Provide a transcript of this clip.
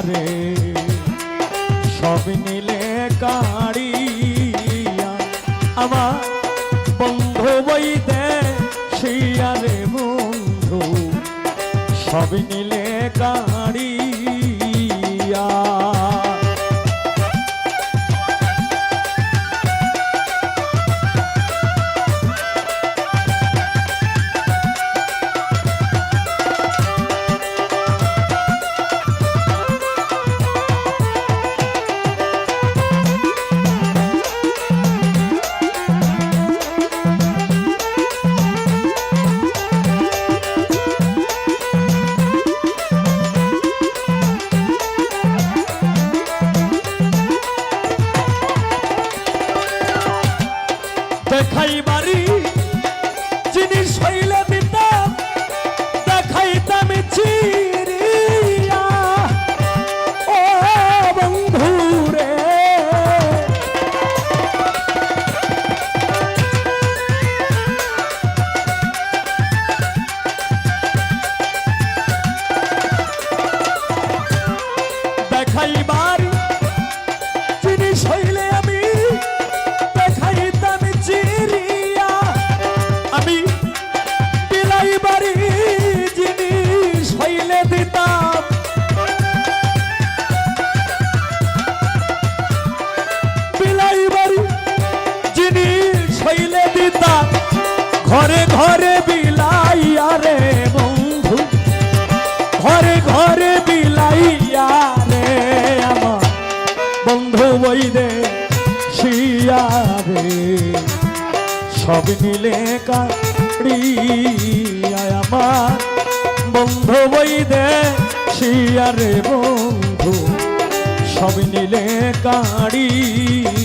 রে সব নিলে কাড়িয়া আমার বন্ধু বই দে শিয়া রে বন্ধু সব নিলে কাড়িয়া দেখাইবারি জিনিস হইলে দিতাম দেখাইতাম চিরিয়া ও বন্ধু রে দেখাইবারি জিনিস হইলে আমি দেখাইতাম চিরিয়া আমি বিলাইবারি জিনিস হইলে দিতাম বিলাইবারি জিনিস হইলে দিতাম ঘরে ঘরে বিলাইয়া রে বন্ধু ঘরে ঘরে বিলাইয়া রে আমার বন্ধু বই দে শিয়া রে সব নিলে কাড়িয়া আমার বন্ধু বই দে শিয়া রে বন্ধু সব নিলে কাড়িয়া